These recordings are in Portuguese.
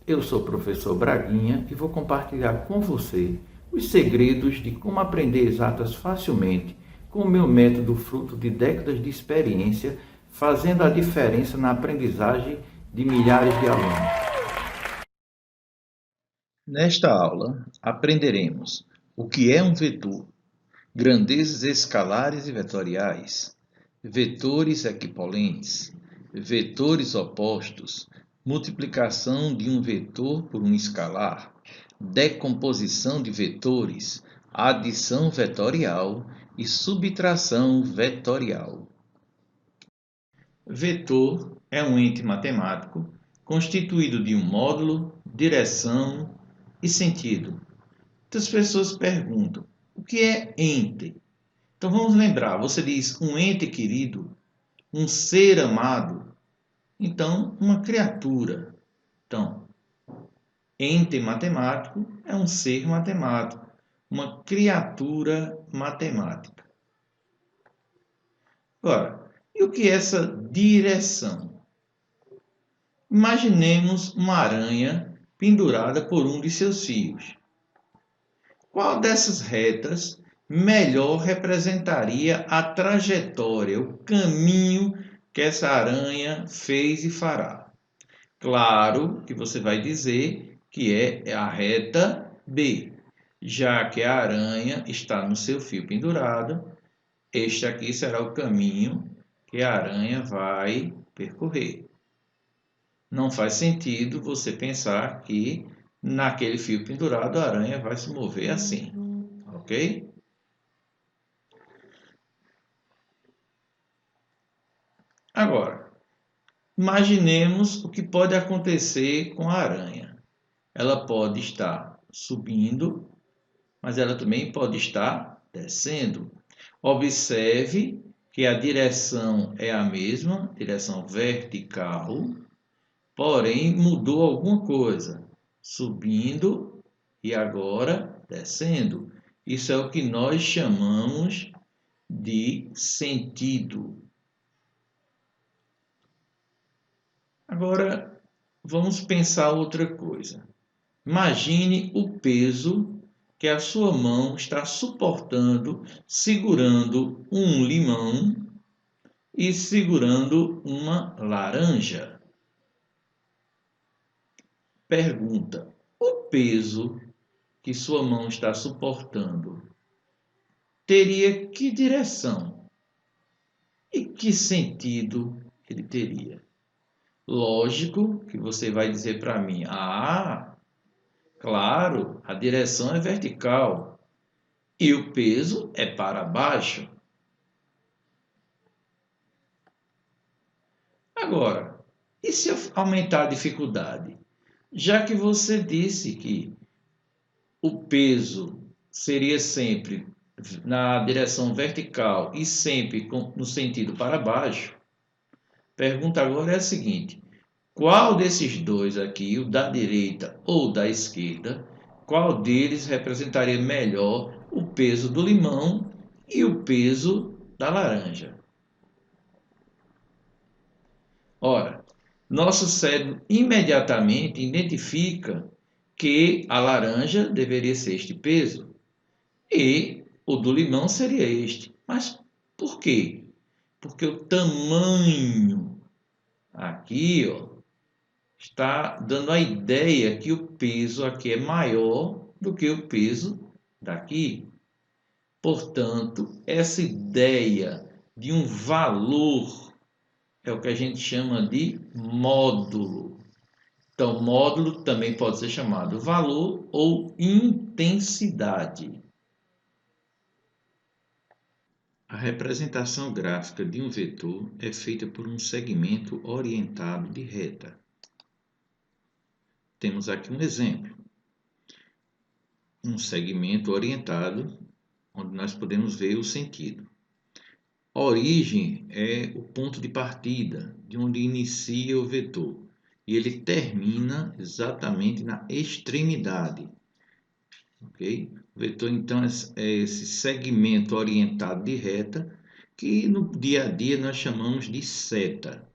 Eu sou o professor Braguinha e vou compartilhar com você os segredos de como aprender exatas facilmente com o meu método fruto de décadas de experiência, fazendo a diferença na aprendizagem de milhares de alunos. Nesta aula, aprenderemos o que é um vetor, grandezas escalares e vetoriais, vetores equipolentes, vetores opostos, multiplicação de um vetor por um escalar, decomposição de vetores, adição vetorial e subtração vetorial. Vetor é um ente matemático constituído de um módulo, direção e sentido. Muitas pessoas perguntam: o que é ente? Então vamos lembrar: você diz um ente querido, um ser amado, então uma criatura. Então, ente matemático é um ser matemático, uma criatura matemática. Agora, e o que é essa direção? Imaginemos uma aranha pendurada por um de seus fios. Qual dessas retas melhor representaria a trajetória, o caminho que essa aranha fez e fará? Claro que você vai dizer que é a reta B, já que a aranha está no seu fio pendurado, este aqui será o caminho que a aranha vai percorrer. Não faz sentido você pensar que naquele fio pendurado a aranha vai se mover assim, ok? Agora, imaginemos o que pode acontecer com a aranha. Ela pode estar subindo, mas ela também pode estar descendo. Observe que a direção é a mesma, direção vertical, porém mudou alguma coisa, subindo e agora descendo. Isso é o que nós chamamos de sentido. Agora, vamos pensar outra coisa. Imagine o peso que a sua mão está suportando, segurando um limão e segurando uma laranja. Pergunta: o peso que sua mão está suportando teria que direção e que sentido ele teria? Lógico que você vai dizer para mim: ah, claro, a direção é vertical e o peso é para baixo. Agora, e se eu aumentar a dificuldade? Já que você disse que o peso seria sempre na direção vertical e sempre no sentido para baixo, pergunta agora é a seguinte: qual desses dois aqui, o da direita ou da esquerda, qual deles representaria melhor o peso do limão e o peso da laranja? Ora, nosso cérebro imediatamente identifica que a laranja deveria ser este peso e o do limão seria este. Mas por quê? Porque o tamanho aqui, ó, está dando a ideia que o peso aqui é maior do que o peso daqui. Portanto, essa ideia de um valor é o que a gente chama de módulo. Então, módulo também pode ser chamado valor ou intensidade. A representação gráfica de um vetor é feita por um segmento orientado de reta. Temos aqui um exemplo. Um segmento orientado, onde nós podemos ver o sentido. A origem é o ponto de partida, de onde inicia o vetor, e ele termina exatamente na extremidade. Okay? O vetor, então, é esse segmento orientado de reta, que no dia a dia nós chamamos de seta.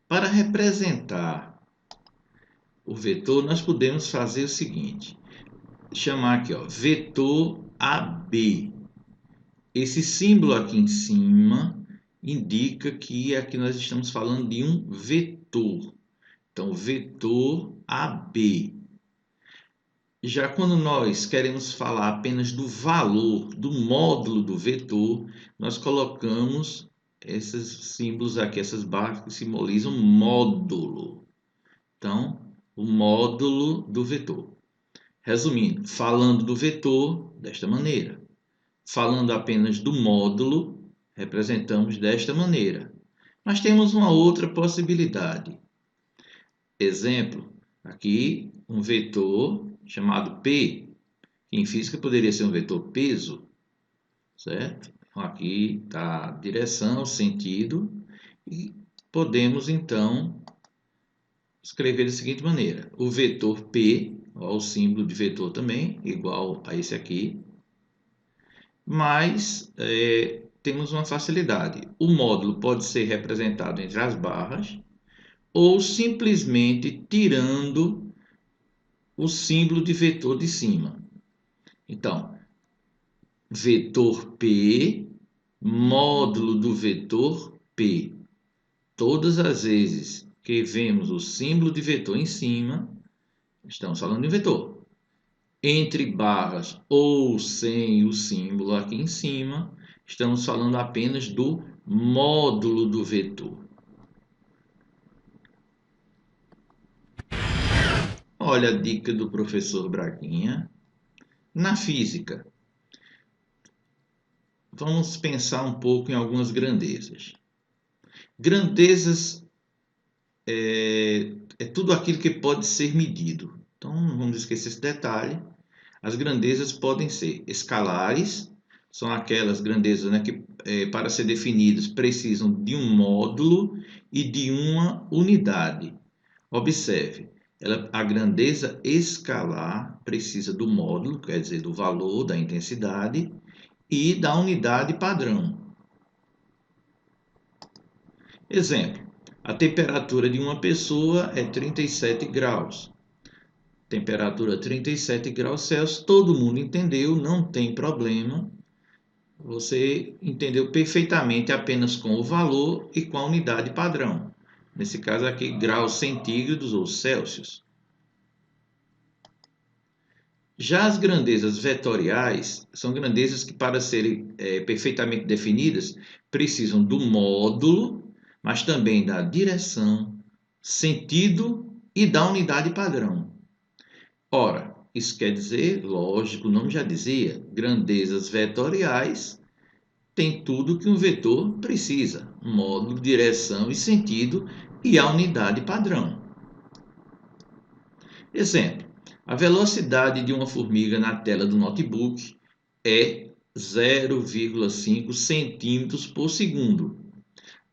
Para representar o vetor, nós podemos fazer o seguinte, chamar aqui, ó, vetor AB. Esse símbolo aqui em cima indica que aqui nós estamos falando de um vetor. Então, vetor AB. Já quando nós queremos falar apenas do valor, do módulo do vetor, nós colocamos esses símbolos aqui, essas barras que simbolizam módulo. Então, o módulo do vetor. Resumindo, falando do vetor desta maneira. Falando apenas do módulo, representamos desta maneira. Mas temos uma outra possibilidade. Exemplo, aqui um vetor chamado P, que em física poderia ser um vetor peso, certo? Então, aqui está a direção, o sentido, e podemos então escrever da seguinte maneira: o vetor P, ó, o símbolo de vetor também, igual a esse aqui, mas temos uma facilidade. O módulo pode ser representado entre as barras ou simplesmente tirando o símbolo de vetor de cima. Então, vetor P, módulo do vetor P. Todas as vezes que vemos o símbolo de vetor em cima, estamos falando de um vetor. Entre barras ou sem o símbolo aqui em cima, estamos falando apenas do módulo do vetor. Olha a dica do professor Braguinha. Na física, vamos pensar um pouco em algumas grandezas. Grandezas é tudo aquilo que pode ser medido. Então, não vamos esquecer esse detalhe. As grandezas podem ser escalares, são aquelas grandezas, né, que para ser definidas precisam de um módulo e de uma unidade. Observe, a grandeza escalar precisa do módulo, quer dizer, do valor, da intensidade, e da unidade padrão. Exemplo, a temperatura de uma pessoa é 37 graus. Temperatura 37 graus Celsius, todo mundo entendeu, não tem problema. Você entendeu perfeitamente apenas com o valor e com a unidade padrão. Nesse caso aqui, graus centígrados ou Celsius. Já as grandezas vetoriais são grandezas que, para serem perfeitamente definidas, precisam do módulo, mas também da direção, sentido e da unidade padrão. Ora, isso quer dizer, lógico, o nome já dizia, grandezas vetoriais tem tudo que um vetor precisa: módulo, direção e sentido e a unidade padrão. Exemplo, a velocidade de uma formiga na tela do notebook é 0,5 centímetros por segundo.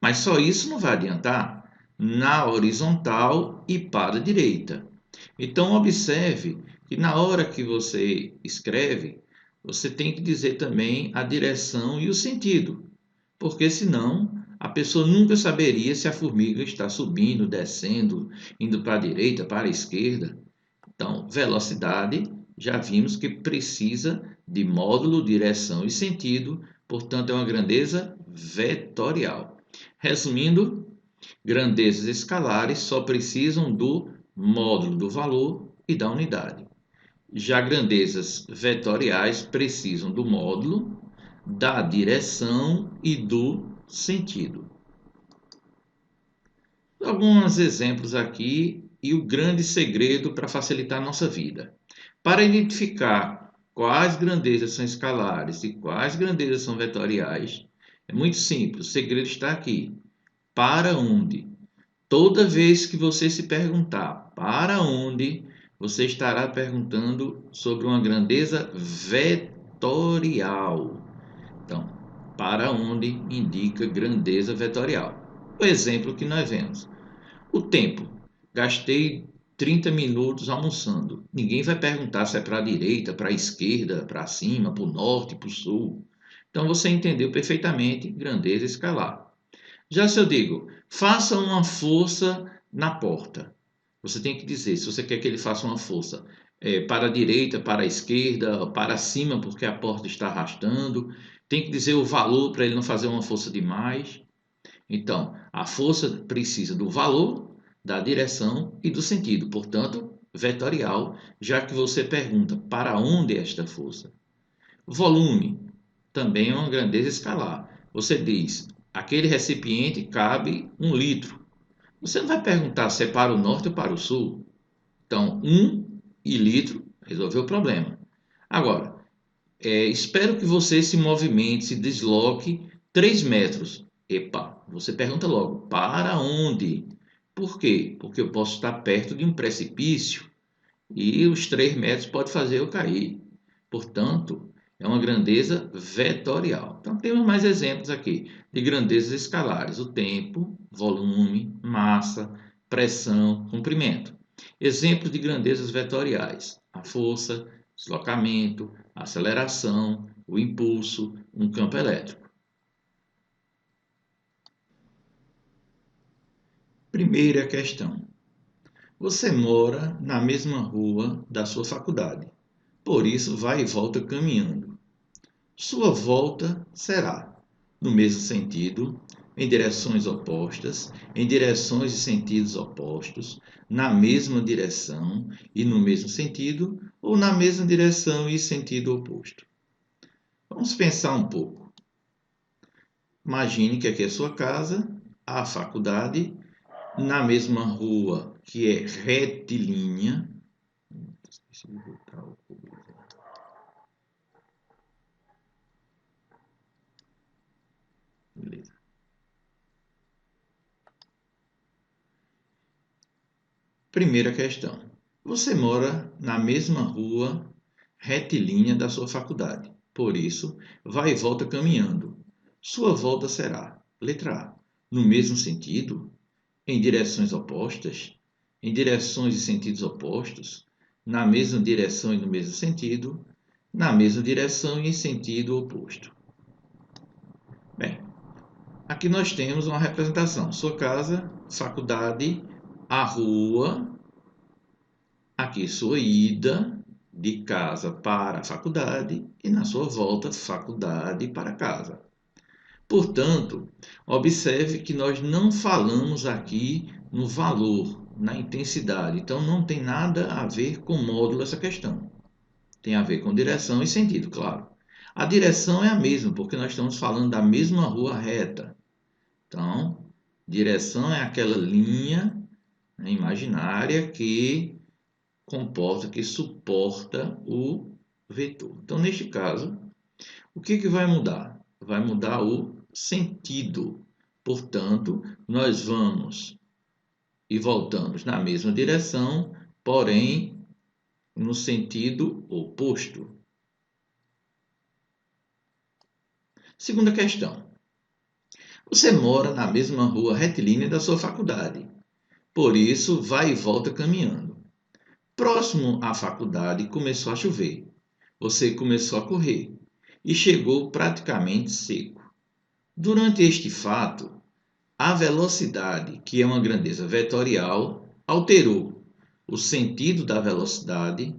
Mas só isso não vai adiantar na horizontal e para a direita. Então, observe que na hora que você escreve, você tem que dizer também a direção e o sentido, porque senão a pessoa nunca saberia se a formiga está subindo, descendo, indo para a direita, para a esquerda. Então, velocidade, já vimos que precisa de módulo, direção e sentido, portanto, é uma grandeza vetorial. Resumindo, grandezas escalares só precisam do módulo do valor e da unidade. Já grandezas vetoriais precisam do módulo, da direção e do sentido. Alguns exemplos aqui e o grande segredo para facilitar a nossa vida. Para identificar quais grandezas são escalares e quais grandezas são vetoriais, é muito simples, o segredo está aqui. Para onde? Toda vez que você se perguntar para onde, você estará perguntando sobre uma grandeza vetorial. Então, para onde indica grandeza vetorial. O exemplo que nós vemos. O tempo. Gastei 30 minutos almoçando. Ninguém vai perguntar se é para a direita, para a esquerda, para cima, para o norte, para o sul. Então, você entendeu perfeitamente grandeza escalar. Já se eu digo, faça uma força na porta. Você tem que dizer se você quer que ele faça uma força para a direita, para a esquerda, para cima, porque a porta está arrastando. Tem que dizer o valor para ele não fazer uma força demais. Então, a força precisa do valor, da direção e do sentido, portanto, vetorial, já que você pergunta para onde é esta força. Volume também é uma grandeza escalar. Você diz, aquele recipiente cabe 1 litro. Você não vai perguntar se é para o norte ou para o sul. Então, 1 litro resolveu o problema. Agora, espero que você se movimente, se desloque 3 metros. Epa, você pergunta logo, para onde? Por quê? Porque eu posso estar perto de um precipício e os 3 metros pode fazer eu cair. Portanto, é uma grandeza vetorial. Então, temos mais exemplos aqui de grandezas escalares: o tempo, volume, massa, pressão, comprimento. Exemplos de grandezas vetoriais: a força, deslocamento, aceleração, o impulso, um campo elétrico. Primeira questão: você mora na mesma rua da sua faculdade, por isso vai e volta caminhando. Sua volta será no mesmo sentido, em direções opostas, em direções e sentidos opostos, na mesma direção e no mesmo sentido, ou na mesma direção e sentido oposto. Vamos pensar um pouco. Imagine que aqui é a sua casa, a faculdade, na mesma rua que é retilínea. Esqueci de botar o Beleza. Primeira questão. Você mora na mesma rua retilínea da sua faculdade. Por isso, vai e volta caminhando. Sua volta será: letra A, no mesmo sentido, em direções opostas, em direções e sentidos opostos, na mesma direção e no mesmo sentido, na mesma direção e em sentido oposto. Bem, aqui nós temos uma representação: sua casa, faculdade, a rua, aqui sua ida de casa para a faculdade e na sua volta, faculdade para casa. Portanto, observe que nós não falamos aqui no valor, na intensidade. Então, não tem nada a ver com módulo essa questão. Tem a ver com direção e sentido, claro. A direção é a mesma, porque nós estamos falando da mesma rua reta. Então, direção é aquela linha, né, imaginária que comporta, que suporta o vetor. Então, neste caso, o que vai mudar? Vai mudar o sentido. Portanto, nós vamos e voltamos na mesma direção, porém no sentido oposto. Segunda questão. Você mora na mesma rua retilínea da sua faculdade. Por isso, vai e volta caminhando. Próximo à faculdade, começou a chover. Você começou a correr e chegou praticamente seco. Durante este fato, a velocidade, que é uma grandeza vetorial, alterou o sentido da velocidade,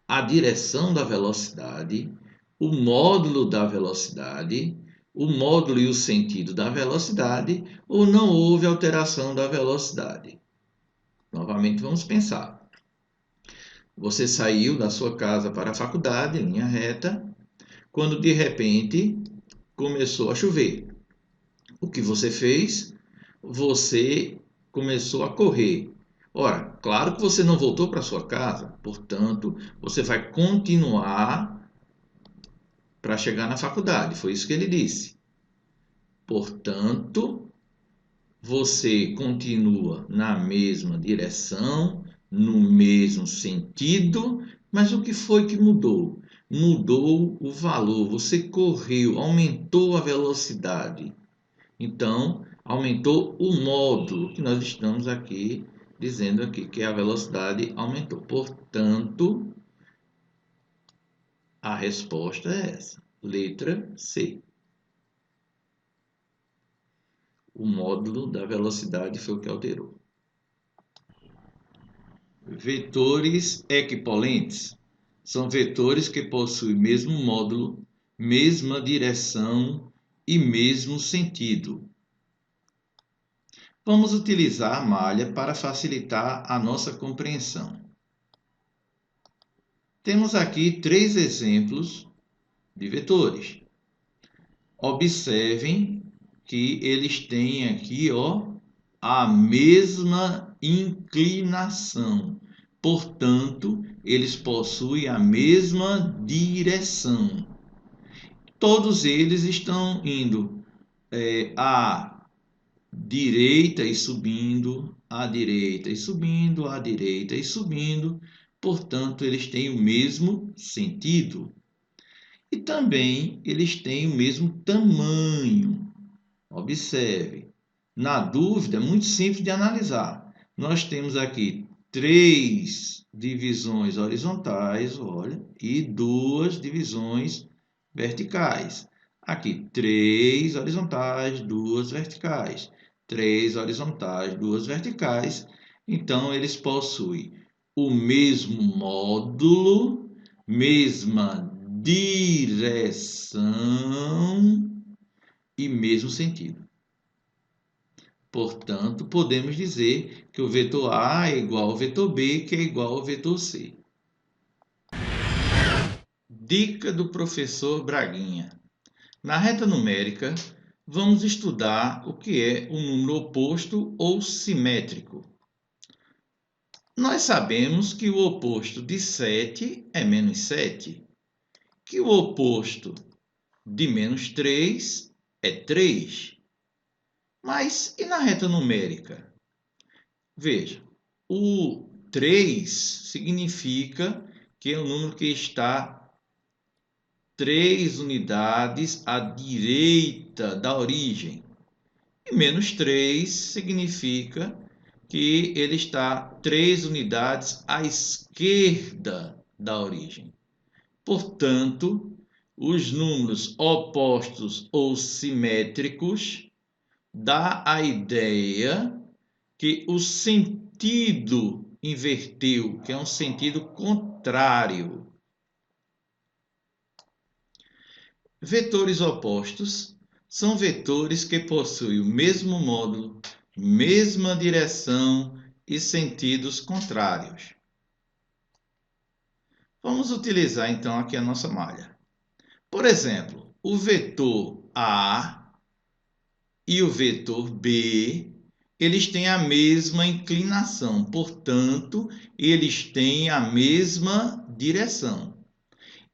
a direção da velocidade, o módulo da velocidade, o módulo e o sentido da velocidade, ou não houve alteração da velocidade. Novamente, vamos pensar. Você saiu da sua casa para a faculdade, em linha reta, quando de repente começou a chover. O que você fez? Você começou a correr. Ora, claro que você não voltou para sua casa, portanto, você vai continuar para chegar na faculdade. Foi isso que ele disse. Portanto, você continua na mesma direção, no mesmo sentido, mas o que foi que mudou? Mudou o valor. Você correu, aumentou a velocidade. Então, aumentou o módulo que nós estamos aqui dizendo aqui que a velocidade aumentou. Portanto, a resposta é essa. Letra C. O módulo da velocidade foi o que alterou. Vetores equipolentes são vetores que possuem mesmo módulo, mesma direção e mesmo sentido. Vamos utilizar a malha para facilitar a nossa compreensão. Temos aqui 3 exemplos de vetores. Observem que eles têm aqui, a mesma inclinação. Portanto, eles possuem a mesma direção. Todos eles estão indo à direita e subindo, à direita e subindo, à direita e subindo. Portanto, eles têm o mesmo sentido. E também eles têm o mesmo tamanho. Observe. Na dúvida, é muito simples de analisar. Nós temos aqui 3 divisões horizontais, olha, e 2 divisões verticais. Aqui, 3 horizontais, 2 verticais. 3 horizontais, 2 verticais. Então, eles possuem o mesmo módulo, mesma direção e mesmo sentido. Portanto, podemos dizer que o vetor A é igual ao vetor B, que é igual ao vetor C. Dica do professor Braguinha. Na reta numérica, vamos estudar o que é o número oposto ou simétrico. Nós sabemos que o oposto de 7 é menos 7, que o oposto de menos 3 é 3. Mas e na reta numérica? Veja, o 3 significa que é um número que está 3 unidades à direita da origem. E menos 3 significa que ele está 3 unidades à esquerda da origem. Portanto, os números opostos ou simétricos dá a ideia que o sentido inverteu, que é um sentido contrário. Vetores opostos são vetores que possuem o mesmo módulo, mesma direção e sentidos contrários. Vamos utilizar então aqui a nossa malha. Por exemplo, o vetor A e o vetor B, eles têm a mesma inclinação, portanto, eles têm a mesma direção.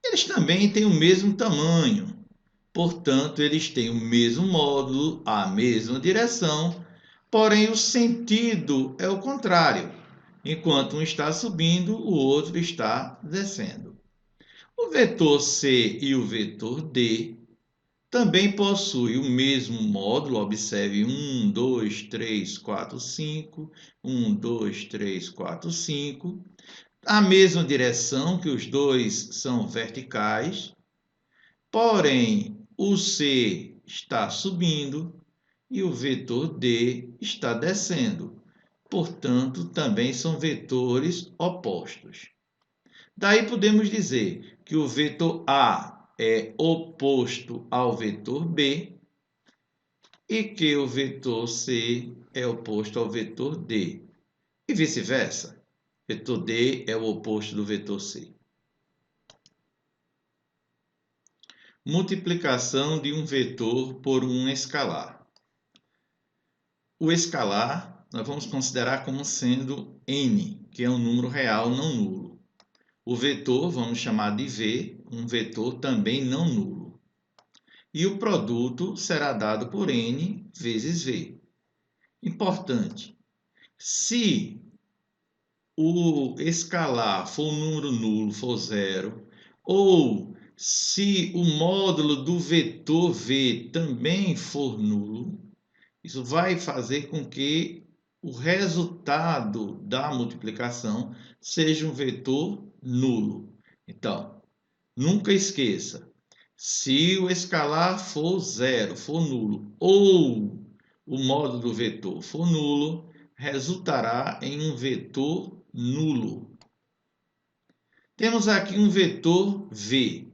Eles também têm o mesmo tamanho, portanto, eles têm o mesmo módulo, a mesma direção, porém o sentido é o contrário. Enquanto um está subindo, o outro está descendo. O vetor C e o vetor D também possui o mesmo módulo, observe 1, 2, 3, 4, 5, 1, 2, 3, 4, 5, a mesma direção, que os dois são verticais, porém o C está subindo e o vetor D está descendo, portanto, também são vetores opostos. Daí podemos dizer que o vetor A é oposto ao vetor B e que o vetor C é oposto ao vetor D. E vice-versa. Vetor D é o oposto do vetor C. Multiplicação de um vetor por um escalar. O escalar nós vamos considerar como sendo n, que é um número real não nulo. O vetor vamos chamar de V, um vetor também não nulo. E o produto será dado por n vezes V. Importante, se o escalar for um número nulo, for zero, ou se o módulo do vetor V também for nulo, isso vai fazer com que o resultado da multiplicação seja um vetor nulo. Então, nunca esqueça, se o escalar for zero, for nulo, ou o módulo do vetor for nulo, resultará em um vetor nulo. Temos aqui um vetor V.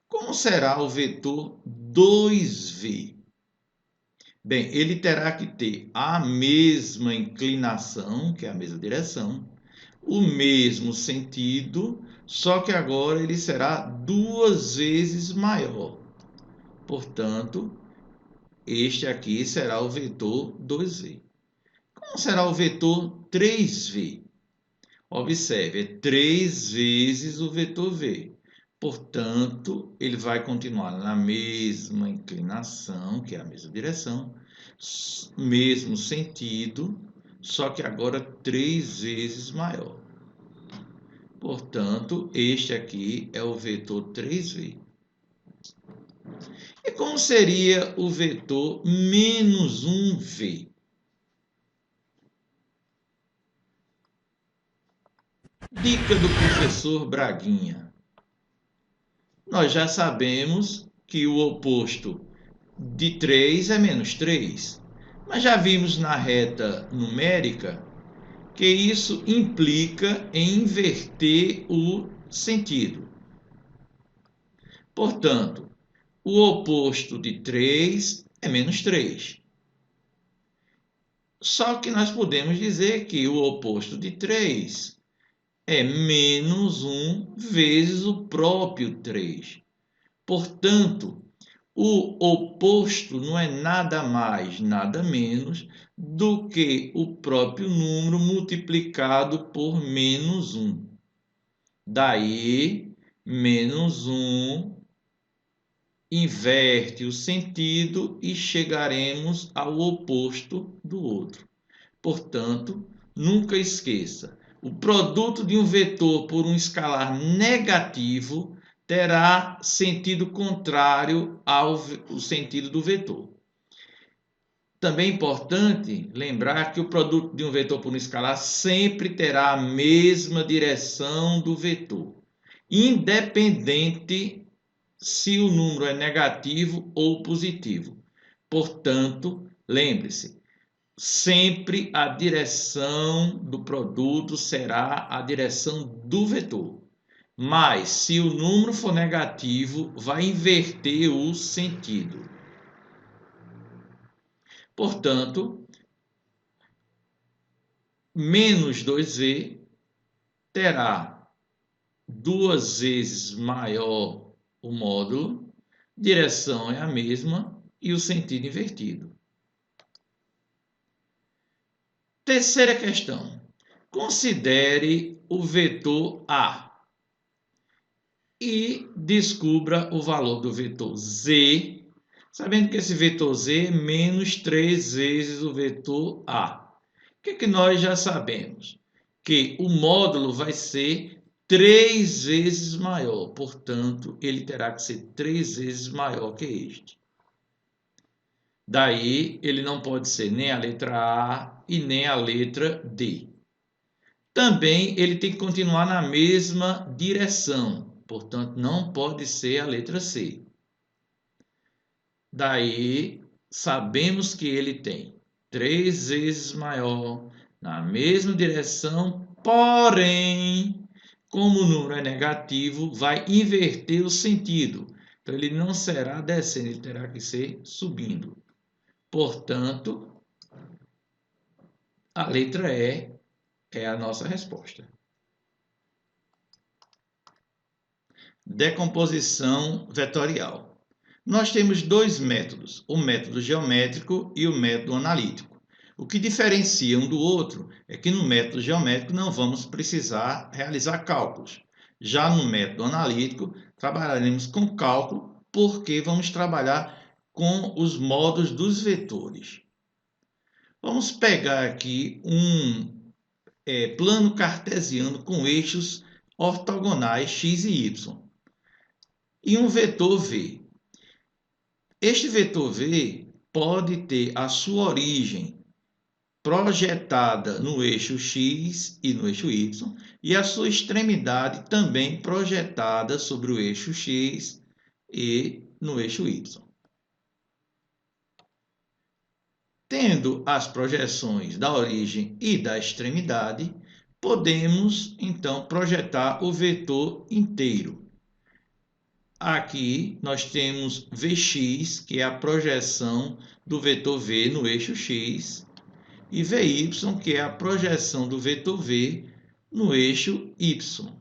Como será o vetor 2V? Bem, ele terá que ter a mesma inclinação, que é a mesma direção, o mesmo sentido, só que agora ele será 2 vezes maior. Portanto, este aqui será o vetor 2V. Como será o vetor 3V? Observe, é 3 vezes o vetor V. Portanto, ele vai continuar na mesma inclinação, que é a mesma direção, mesmo sentido, só que agora 3 vezes maior. Portanto, este aqui é o vetor 3V. E como seria o vetor menos 1V? Dica do professor Braguinha. Nós já sabemos que o oposto de 3 é menos 3, mas já vimos na reta numérica que isso implica em inverter o sentido. Portanto, o oposto de 3 é menos 3. Só que nós podemos dizer que o oposto de 3 é menos 1 vezes o próprio 3. Portanto, o oposto não é nada mais, nada menos do que o próprio número multiplicado por menos 1. Daí, menos 1 inverte o sentido e chegaremos ao oposto do outro. Portanto, nunca esqueça, o produto de um vetor por um escalar negativo terá sentido contrário ao sentido do vetor. Também é importante lembrar que o produto de um vetor por um escalar sempre terá a mesma direção do vetor, independente se o número é negativo ou positivo. Portanto, lembre-se, sempre a direção do produto será a direção do vetor. Mas, se o número for negativo, vai inverter o sentido. Portanto, menos 2V terá 2 vezes maior o módulo, direção é a mesma e o sentido invertido. Terceira questão. Considere o vetor A e descubra o valor do vetor Z, sabendo que esse vetor Z é menos 3 vezes o vetor A. O que nós já sabemos? Que o módulo vai ser 3 vezes maior, portanto, ele terá que ser 3 vezes maior que este. Daí, ele não pode ser nem a letra A e nem a letra D. Também ele tem que continuar na mesma direção, portanto, não pode ser a letra C. Daí, sabemos que ele tem 3 vezes maior na mesma direção, porém, como o número é negativo, vai inverter o sentido. Então, ele não será descendo, ele terá que ser subindo. Portanto, a letra E é a nossa resposta. Decomposição vetorial. Nós temos dois métodos, o método geométrico e o método analítico. O que diferencia um do outro é que no método geométrico não vamos precisar realizar cálculos. Já no método analítico, trabalharemos com cálculo porque vamos trabalhar com os modos dos vetores. Vamos pegar aqui um plano cartesiano com eixos ortogonais x e y e um vetor v. Este vetor v pode ter a sua origem projetada no eixo x e no eixo y e a sua extremidade também projetada sobre o eixo x e no eixo y. Tendo as projeções da origem e da extremidade, podemos então projetar o vetor inteiro. Aqui nós temos Vx, que é a projeção do vetor V no eixo X, e Vy, que é a projeção do vetor V no eixo Y.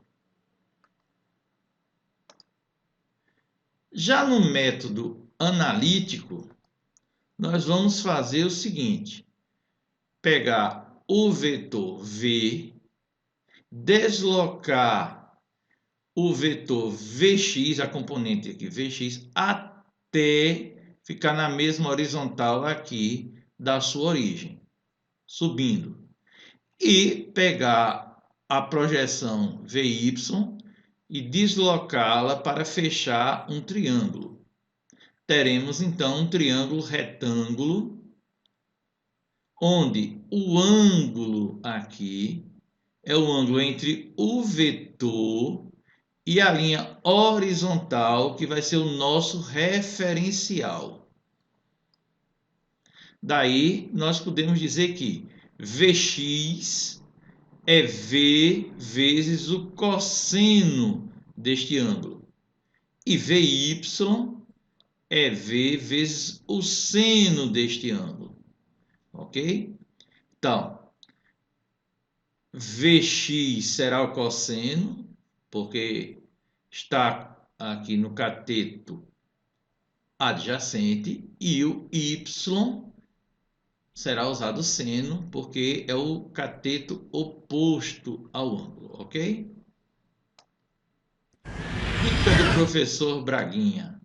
Já no método analítico, nós vamos fazer o seguinte: pegar o vetor V, deslocar o vetor Vx, a componente aqui, Vx, até ficar na mesma horizontal aqui da sua origem, subindo. E pegar a projeção Vy e deslocá-la para fechar um triângulo. Teremos então um triângulo retângulo, onde o ângulo aqui é o ângulo entre o vetor e a linha horizontal, que vai ser o nosso referencial. Daí, nós podemos dizer que Vx é V vezes o cosseno deste ângulo. E Vy é V vezes o seno deste ângulo. Ok? Então, Vx será o cosseno, porque está aqui no cateto adjacente, e o y será usado o seno, porque é o cateto oposto ao ângulo, ok? Dica do professor Braguinha.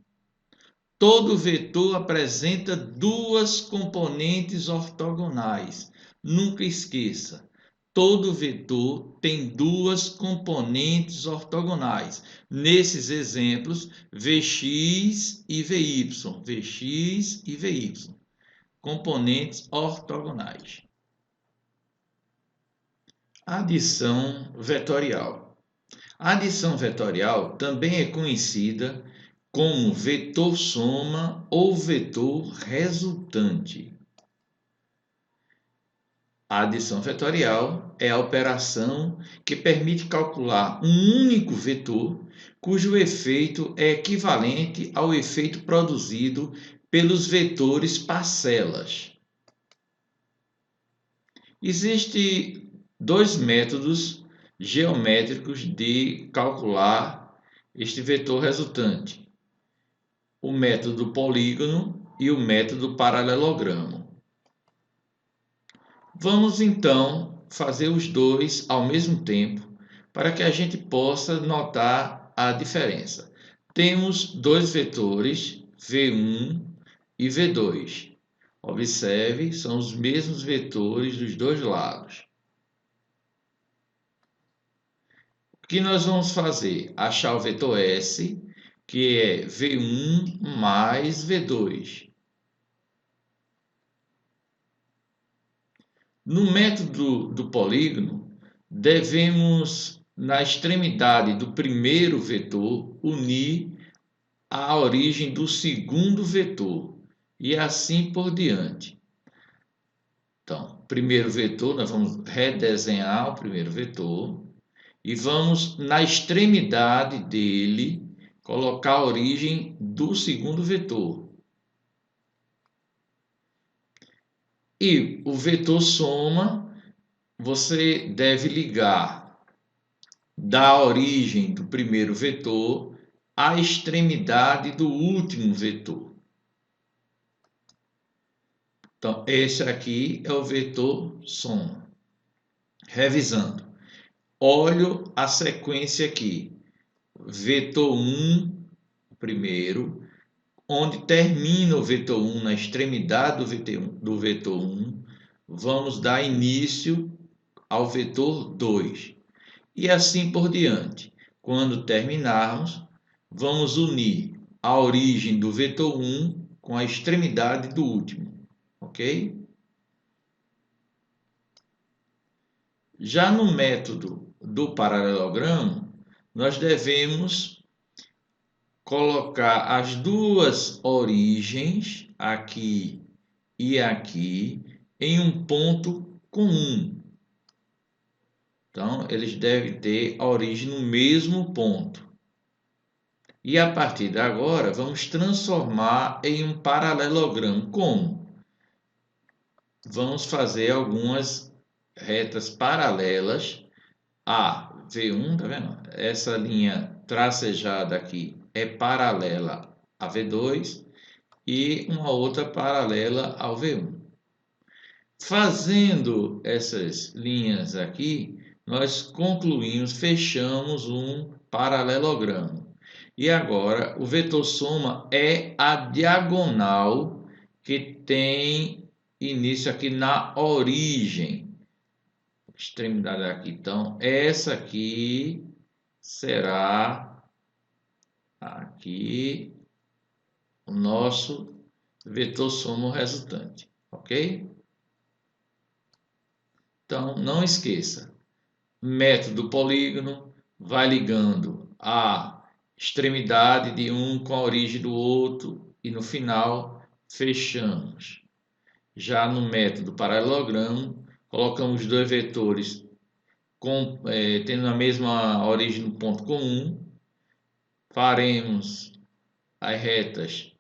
Todo vetor apresenta duas componentes ortogonais. Nunca esqueça. Todo vetor tem duas componentes ortogonais. Nesses exemplos, Vx e Vy. Vx e Vy. Componentes ortogonais. Adição vetorial. A adição vetorial também é conhecida como vetor soma ou vetor resultante. A adição vetorial é a operação que permite calcular um único vetor cujo efeito é equivalente ao efeito produzido pelos vetores parcelas. Existem dois métodos geométricos de calcular este vetor resultante: o método polígono e o método paralelogramo. Vamos então fazer os dois ao mesmo tempo para que a gente possa notar a diferença. Temos dois vetores, V1 e V2. Observe, são os mesmos vetores dos dois lados. O que nós vamos fazer? Achar o vetor S, que é V1 mais V2. No método do polígono, devemos, na extremidade do primeiro vetor, unir a origem do segundo vetor, e assim por diante. Então, primeiro vetor, nós vamos redesenhar o primeiro vetor e vamos, na extremidade dele, colocar a origem do segundo vetor. E o vetor soma, você deve ligar da origem do primeiro vetor à extremidade do último vetor. Então, esse aqui é o vetor soma. Revisando, olho a sequência aqui. Vetor 1, primeiro, onde termina o vetor 1 na extremidade do vetor 1, vamos dar início ao vetor 2. E assim por diante. Quando terminarmos, vamos unir a origem do vetor 1 com a extremidade do último. Ok? Já no método do paralelogramo, nós devemos colocar as duas origens, aqui e aqui, em um ponto comum. Então, eles devem ter a origem no mesmo ponto. E a partir de agora, vamos transformar em um paralelogramo. Como? Vamos fazer algumas retas paralelas a V1, tá vendo? Essa linha tracejada aqui é paralela a V2 e uma outra paralela ao V1. Fazendo essas linhas aqui, nós concluímos, fechamos um paralelogramo. E agora o vetor soma é a diagonal que tem início aqui na origem. Extremidade aqui. Então, essa aqui será aqui o nosso vetor soma resultante, ok? Então, não esqueça, método polígono vai ligando a extremidade de um com a origem do outro e no final fechamos. Já no método paralelogramo, colocamos dois vetores tendo a mesma origem no ponto comum, faremos as retas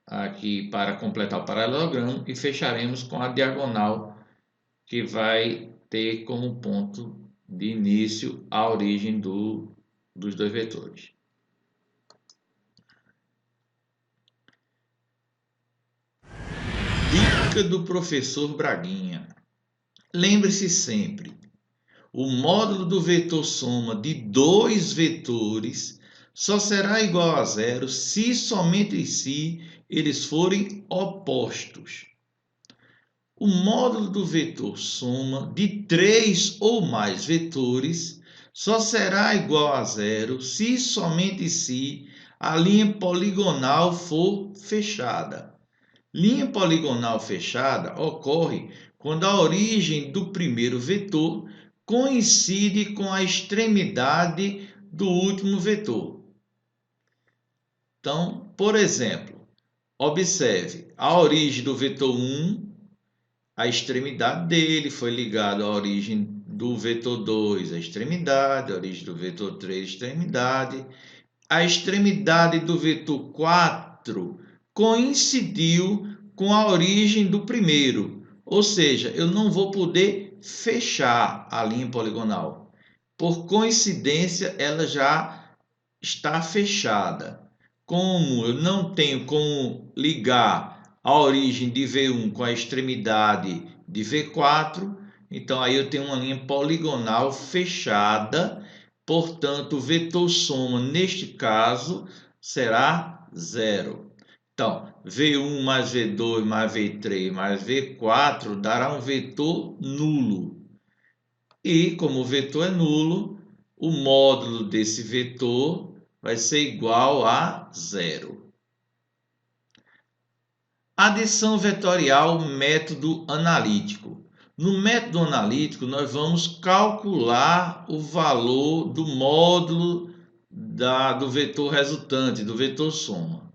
aqui para completar o paralelogramo e fecharemos com a diagonal que vai ter como ponto de início a origem dos dois vetores. Dica do professor Braguinha. Lembre-se sempre, o módulo do vetor soma de dois vetores só será igual a zero se somente em si eles forem opostos. O módulo do vetor soma de 3 ou mais vetores só será igual a zero se somente se a linha poligonal for fechada. Linha poligonal fechada ocorre quando a origem do primeiro vetor coincide com a extremidade do último vetor. Então, por exemplo, observe a origem do vetor 1. A extremidade dele foi ligada à origem do vetor 2, a extremidade, a origem do vetor 3, extremidade. A extremidade do vetor 4 coincidiu com a origem do primeiro, ou seja, eu não vou poder fechar a linha poligonal. Por coincidência, ela já está fechada. Como eu não tenho como ligar a origem de V1 com a extremidade de V4, então aí eu tenho uma linha poligonal fechada, portanto o vetor soma neste caso será zero. Então, V1 mais V2 mais V3 mais V4 dará um vetor nulo. E como o vetor é nulo, o módulo desse vetor vai ser igual a zero. Adição vetorial, método analítico. No método analítico, nós vamos calcular o valor do módulo do vetor resultante, do vetor soma.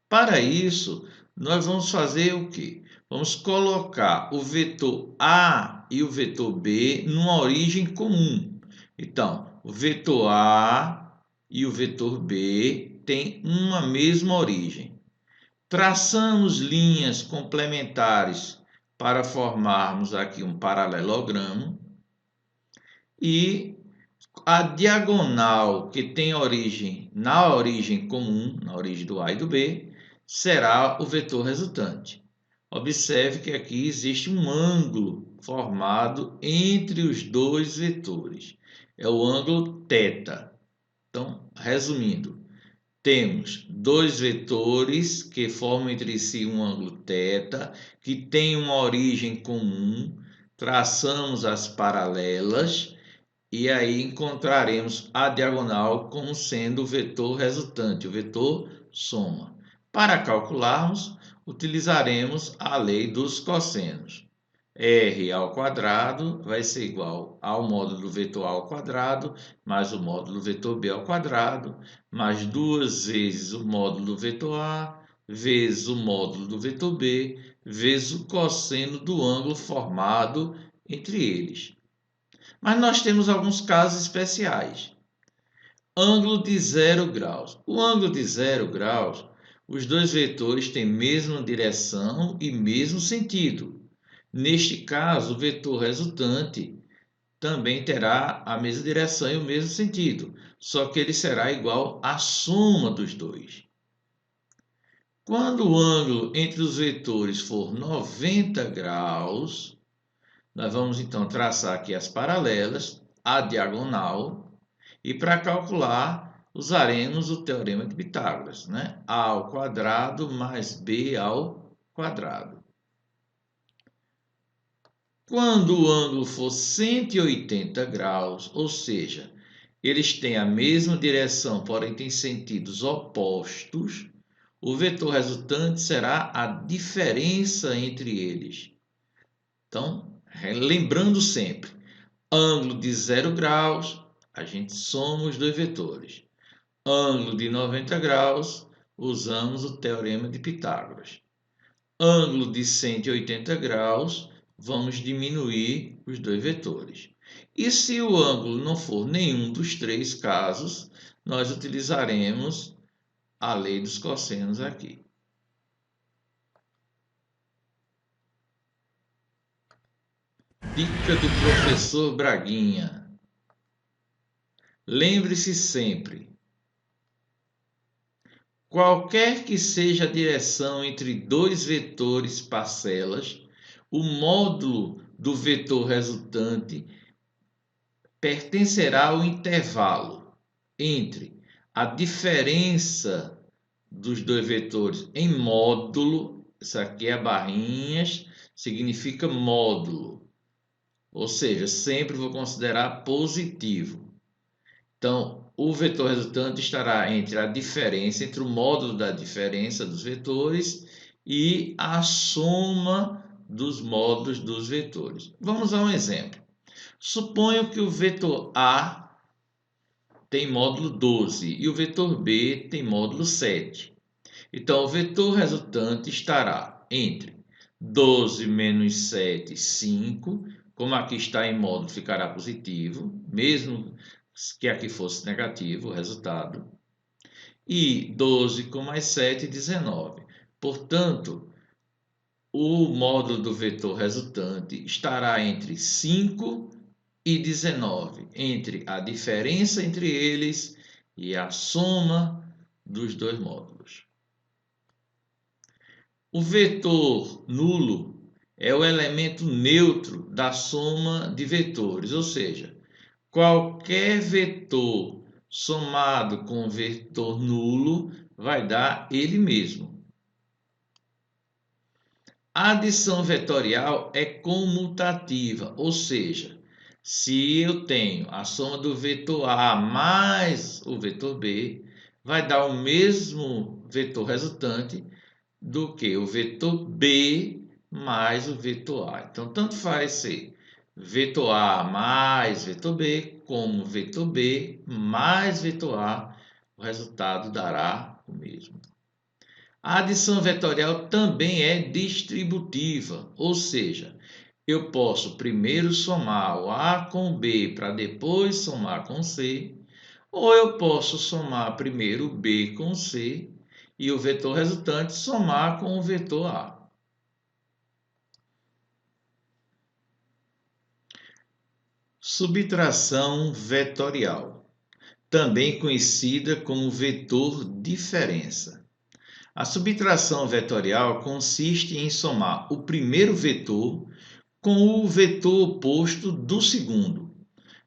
Para isso, nós vamos fazer o quê? Vamos colocar o vetor A e o vetor B numa origem comum. Então, o vetor A e o vetor B têm uma mesma origem. Traçamos linhas complementares para formarmos aqui um paralelogramo e a diagonal que tem origem na origem comum, na origem do A e do B, será o vetor resultante. Observe que aqui existe um ângulo formado entre os dois vetores. É o ângulo θ. Então, resumindo, temos dois vetores que formam entre si um ângulo θ, que tem uma origem comum, traçamos as paralelas e aí encontraremos a diagonal como sendo o vetor resultante, o vetor soma. Para calcularmos, utilizaremos a lei dos cossenos. R ao quadrado vai ser igual ao módulo do vetor A ao quadrado, mais o módulo do vetor B ao quadrado, mais duas vezes o módulo do vetor A, vezes o módulo do vetor B, vezes o cosseno do ângulo formado entre eles. Mas nós temos alguns casos especiais. Ângulo de 0 graus. O ângulo de 0 graus, os dois vetores têm mesma direção e mesmo sentido. Neste caso, o vetor resultante também terá a mesma direção e o mesmo sentido, só que ele será igual à soma dos dois. Quando o ângulo entre os vetores for 90 graus, nós vamos então traçar aqui as paralelas, a diagonal, e para calcular usaremos o teorema de Pitágoras, né? A ao quadrado mais b ao quadrado. Quando o ângulo for 180 graus, ou seja, eles têm a mesma direção, porém têm sentidos opostos, o vetor resultante será a diferença entre eles. Então, lembrando sempre, ângulo de 0 graus, a gente soma os dois vetores. Ângulo de 90 graus, usamos o teorema de Pitágoras. Ângulo de 180 graus, vamos diminuir os dois vetores. E se o ângulo não for nenhum dos três casos, nós utilizaremos a lei dos cossenos aqui. Dica do professor Braguinha. Lembre-se sempre, qualquer que seja a direção entre dois vetores parcelas, o módulo do vetor resultante pertencerá ao intervalo entre a diferença dos dois vetores em módulo, isso aqui é barrinhas, significa módulo, ou seja, sempre vou considerar positivo. Então, o vetor resultante estará entre a diferença, entre o módulo da diferença dos vetores e a soma dos módulos dos vetores. Vamos a um exemplo. Suponho que o vetor A tem módulo 12 e o vetor B tem módulo 7. Então, o vetor resultante estará entre 12 menos 7, 5. Como aqui está em módulo, ficará positivo, mesmo que aqui fosse negativo o resultado. E 12 com mais 7, 19. Portanto, o módulo do vetor resultante estará entre 5 e 19, entre a diferença entre eles e a soma dos dois módulos. O vetor nulo é o elemento neutro da soma de vetores, ou seja, qualquer vetor somado com vetor nulo vai dar ele mesmo. A adição vetorial é comutativa, ou seja, se eu tenho a soma do vetor A mais o vetor B, vai dar o mesmo vetor resultante do que o vetor B mais o vetor A. Então, tanto faz ser vetor A mais vetor B, como vetor B mais vetor A, o resultado dará o mesmo. A adição vetorial também é distributiva, ou seja, eu posso primeiro somar o A com o B para depois somar com C, ou eu posso somar primeiro o B com C e o vetor resultante somar com o vetor A. Subtração vetorial, também conhecida como vetor diferença. A subtração vetorial consiste em somar o primeiro vetor com o vetor oposto do segundo.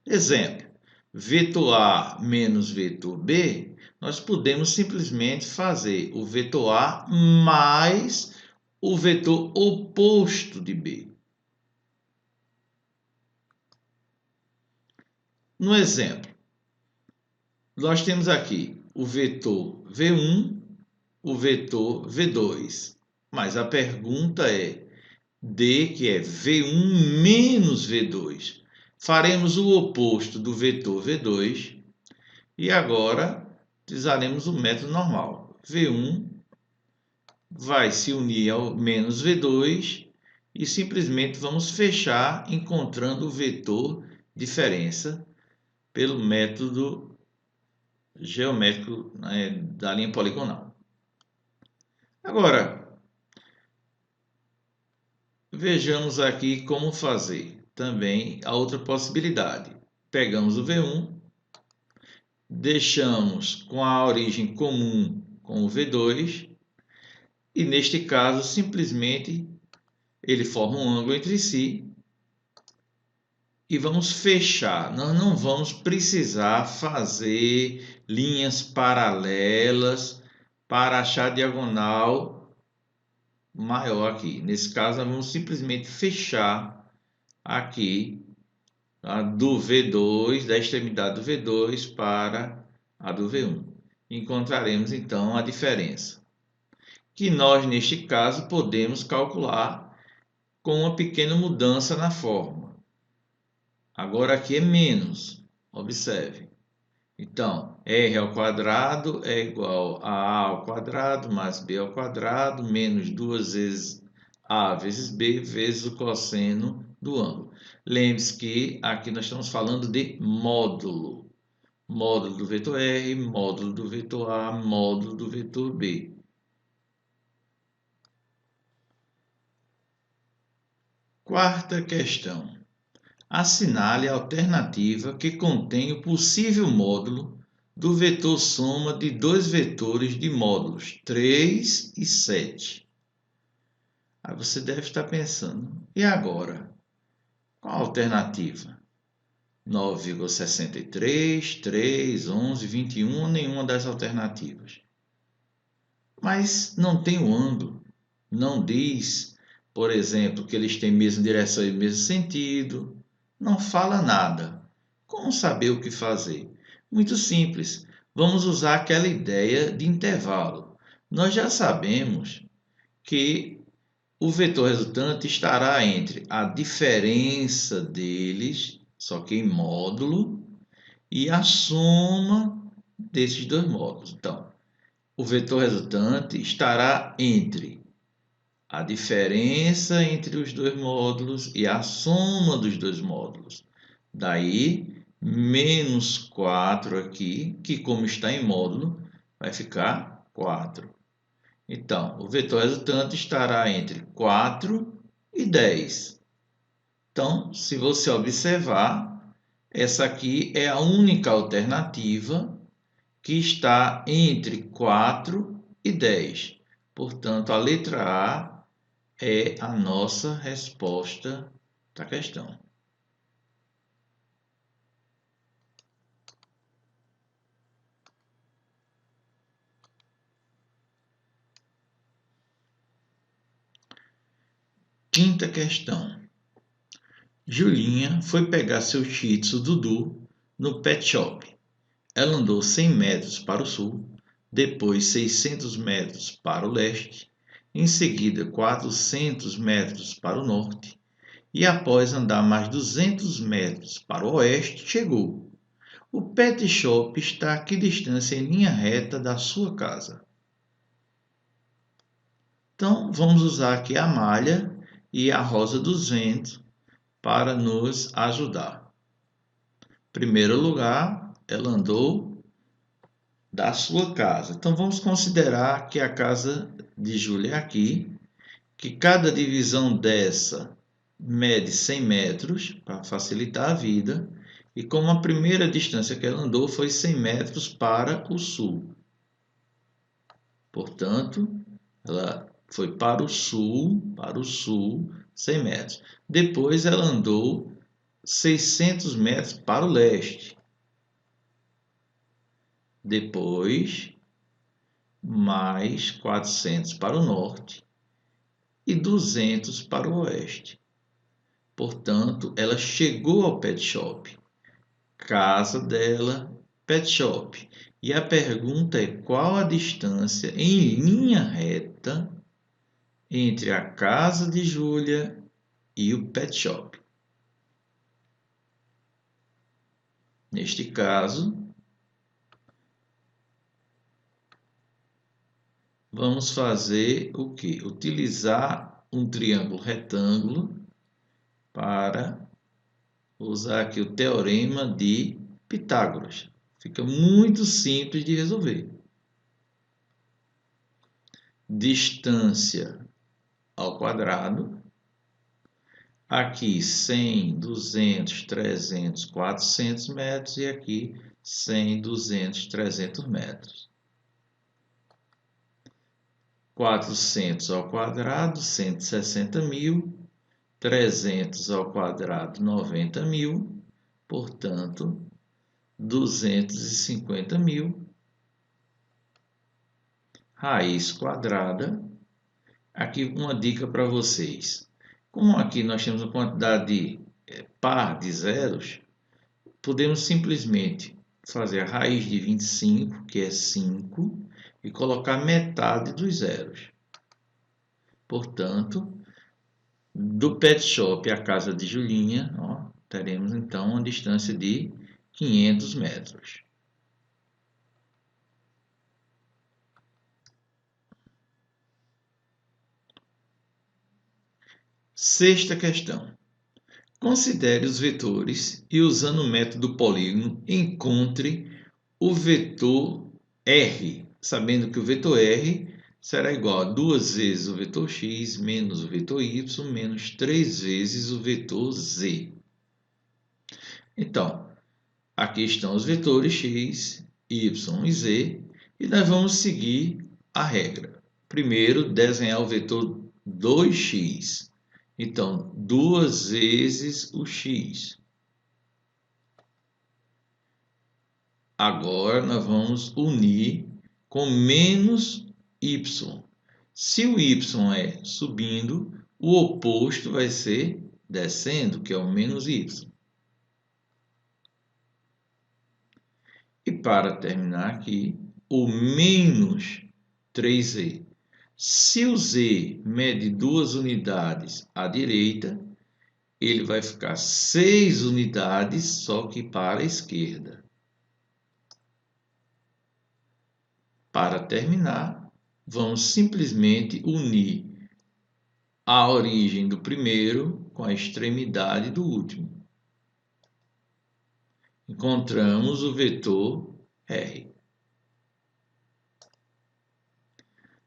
Exemplo, vetor A menos vetor B, nós podemos simplesmente fazer o vetor A mais o vetor oposto de B. No exemplo, nós temos aqui o vetor V1, o vetor V2, mas a pergunta é D, que é V1 menos V2. Faremos o oposto do vetor V2 e agora utilizaremos o método normal. V1 vai se unir ao menos V2 e simplesmente vamos fechar encontrando o vetor diferença pelo método geométrico, né, da linha poligonal. Agora, vejamos aqui como fazer também a outra possibilidade. Pegamos o V1, deixamos com a origem comum com o V2 e, neste caso, simplesmente ele forma um ângulo entre si e vamos fechar. Nós não vamos precisar fazer linhas paralelas para achar a diagonal maior aqui. Nesse caso, nós vamos simplesmente fechar aqui do V2, da extremidade do V2 para a do V1. Encontraremos então a diferença, que nós, neste caso, podemos calcular com uma pequena mudança na forma. Agora aqui é menos, observe. Então, r ao quadrado é igual a ao quadrado mais b ao quadrado menos 2 vezes a vezes b vezes o cosseno do ângulo. Lembre-se que aqui nós estamos falando de módulo. Módulo do vetor r, módulo do vetor a, módulo do vetor b. Quarta questão. Assinale a alternativa que contém o possível módulo do vetor soma de dois vetores de módulos 3 e 7. Aí você deve estar pensando, e agora? Qual a alternativa? 9,63, 3, 11, 21 ou nenhuma das alternativas? Mas não tem o ângulo. Não diz, por exemplo, que eles têm mesma direção e mesmo sentido. Não fala nada. Como saber o que fazer? Muito simples. Vamos usar aquela ideia de intervalo. Nós já sabemos que o vetor resultante estará entre a diferença deles, só que em módulo, e a soma desses dois módulos. Então, o vetor resultante estará entre a diferença entre os dois módulos e a soma dos dois módulos. Daí, menos 4 aqui, que como está em módulo, vai ficar 4. Então, o vetor resultante estará entre 4 e 10. Então, se você observar, essa aqui é a única alternativa que está entre 4 e 10. Portanto, a letra A é a nossa resposta da questão. Quinta questão. Julinha foi pegar seu shih tzu Dudu no pet shop. Ela andou 100 metros para o sul, depois 600 metros para o leste, em seguida 400 metros para o norte, e após andar mais 200 metros para o oeste, chegou. O pet shop está a que distância em linha reta da sua casa? Então, vamos usar aqui a malha e a rosa dos ventos para nos ajudar. Em primeiro lugar, ela andou da sua casa. Então, vamos considerar que a casa de Júlia é aqui, que cada divisão dessa mede 100 metros, para facilitar a vida, e como a primeira distância que ela andou foi 100 metros para o sul. Portanto, ela foi para o sul, 100 metros. Depois ela andou 600 metros para o leste. Depois, mais 400 para o norte e 200 para o oeste. Portanto, ela chegou ao pet shop. Casa dela, pet shop. E a pergunta é qual a distância em linha reta entre a casa de Júlia e o pet shop. Neste caso, vamos fazer o quê? Utilizar um triângulo retângulo para Vou usar aqui o Teorema de Pitágoras. Fica muito simples de resolver. Distância ao quadrado. Aqui 100, 200, 300, 400 metros e aqui 100, 200, 300 metros. 400 ao quadrado, 160.000. 300 ao quadrado, 90.000. Portanto, 250.000. Raiz quadrada. Aqui uma dica para vocês. Como aqui nós temos uma quantidade par de zeros, podemos simplesmente fazer a raiz de 25, que é 5, e colocar metade dos zeros. Portanto, do pet shop à casa de Julinha, ó, teremos então uma distância de 500 metros. Sexta questão. Considere os vetores e, usando o método polígono, encontre o vetor R, sabendo que o vetor R será igual a 2 vezes o vetor x menos o vetor y menos 3 vezes o vetor z. Então, aqui estão os vetores x, y e z e nós vamos seguir a regra. Primeiro, desenhar o vetor 2x. Então, 2 vezes o x. Agora, nós vamos unir com menos y. Se o y é subindo, o oposto vai ser descendo, que é o menos y. E para terminar aqui, o menos 3z. Se o z mede 2 unidades à direita, ele vai ficar 6 unidades, só que para a esquerda. Para terminar, vamos simplesmente unir a origem do primeiro com a extremidade do último. Encontramos o vetor R.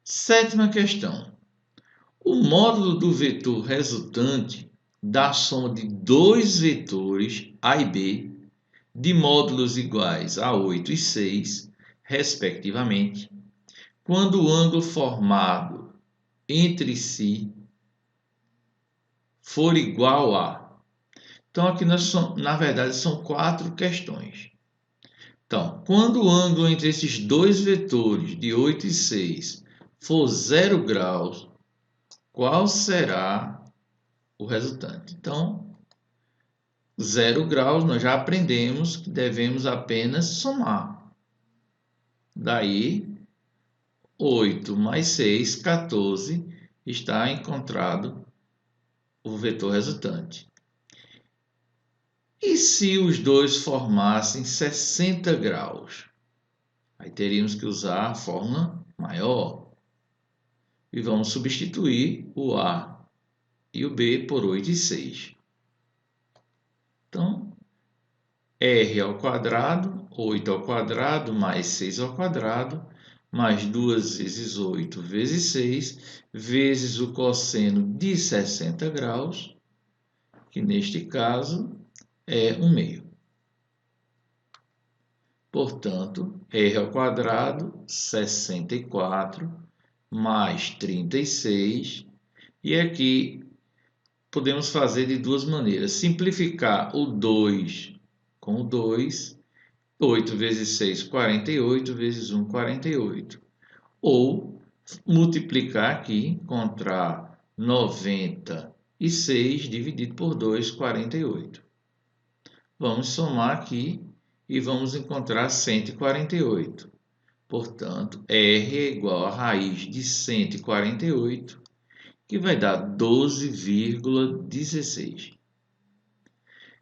Sétima questão. O módulo do vetor resultante da soma de dois vetores A e B de módulos iguais a 8 e 6, respectivamente, quando o ângulo formado entre si for igual a... Então, aqui na verdade são 4 questões. Então, quando o ângulo entre esses dois vetores de 8 e 6 for 0 graus, qual será o resultante? Então, 0 graus nós já aprendemos que devemos apenas somar. Daí, 8 mais 6, 14, está encontrado o vetor resultante. E se os dois formassem 60 graus? Aí teríamos que usar a fórmula maior. E vamos substituir o A e o B por 8 e 6. Então, R ao quadrado, 8 ao quadrado, mais 6 ao quadrado, mais 2 vezes 8 vezes 6, vezes o cosseno de 60 graus, que neste caso é 1/2. Portanto, R ao quadrado, 64, mais 36. E aqui podemos fazer de duas maneiras. Simplificar o 2 com o 2. 8 vezes 6, 48, vezes 1, 48. Ou multiplicar aqui, encontrar 96 dividido por 2, 48. Vamos somar aqui e vamos encontrar 148. Portanto, R é igual a raiz de 148, que vai dar 12,16.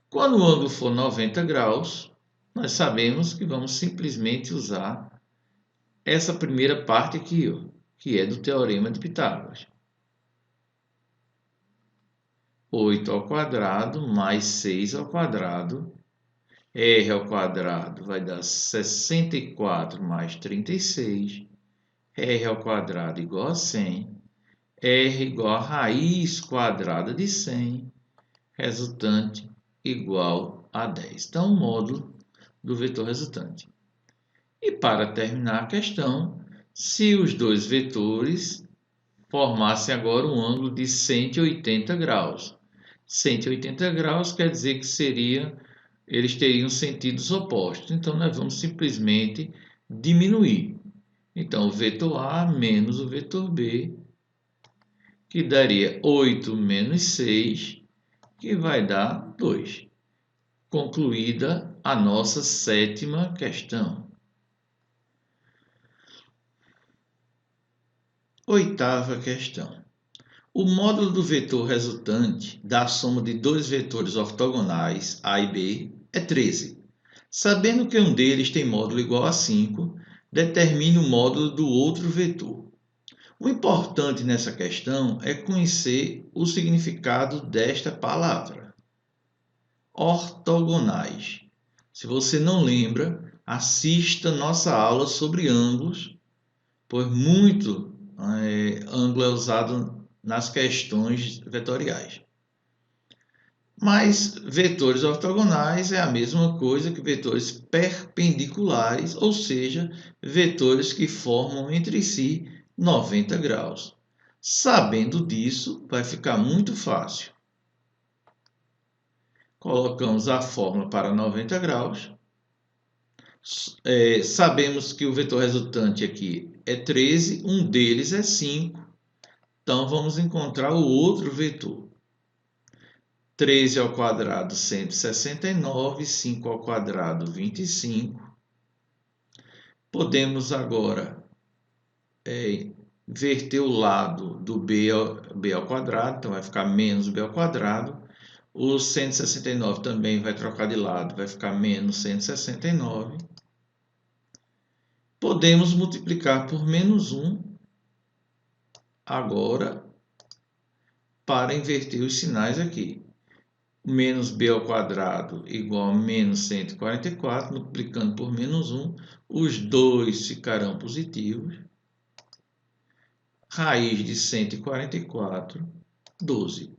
Quando o ângulo for 90 graus, nós sabemos que vamos simplesmente usar essa primeira parte aqui, ó, que é do Teorema de Pitágoras. 8 ao quadrado mais 6 ao quadrado. R ao quadrado vai dar 64 mais 36. R ao quadrado igual a 100. R igual a raiz quadrada de 100. Resultante igual a 10. Então, o módulo do vetor resultante. E para terminar a questão, se os dois vetores formassem agora um ângulo de 180 graus. 180 graus quer dizer que eles teriam sentidos opostos. Então, nós vamos simplesmente diminuir. Então, o vetor A menos o vetor B, que daria 8 menos 6, que vai dar 2. Concluída a nossa 7ª questão. 8ª questão. O módulo do vetor resultante da soma de dois vetores ortogonais, A e B, é 13. Sabendo que um deles tem módulo igual a 5, determine o módulo do outro vetor. O importante nessa questão é conhecer o significado desta palavra. Ortogonais. Se você não lembra, assista nossa aula sobre ângulos, pois muito ângulo é usado nas questões vetoriais. Mas vetores ortogonais é a mesma coisa que vetores perpendiculares, ou seja, vetores que formam entre si 90 graus. Sabendo disso, vai ficar muito fácil. Colocamos a fórmula para 90 graus. Sabemos que o vetor resultante aqui é 13, um deles é 5. Então, vamos encontrar o outro vetor. 13 ao quadrado, 169, 5 ao quadrado, 25. Podemos agora inverter o lado do b ao quadrado, então vai ficar menos b ao quadrado. O 169 também vai trocar de lado, vai ficar menos 169. Podemos multiplicar por menos 1 agora para inverter os sinais aqui. Menos b ao quadrado igual a menos 144, multiplicando por menos 1, os dois ficarão positivos. Raiz de 144, 12.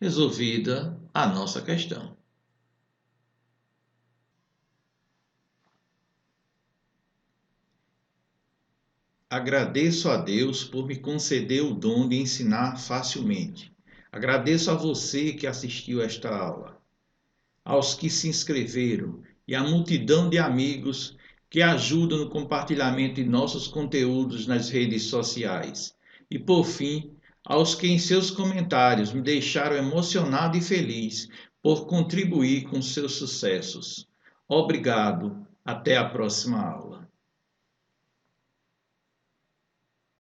Resolvida a nossa questão. Agradeço a Deus por me conceder o dom de ensinar facilmente. Agradeço a você que assistiu esta aula, aos que se inscreveram e à multidão de amigos que ajudam no compartilhamento de nossos conteúdos nas redes sociais. E, por fim, aos que em seus comentários me deixaram emocionado e feliz por contribuir com seus sucessos. Obrigado. Até a próxima aula.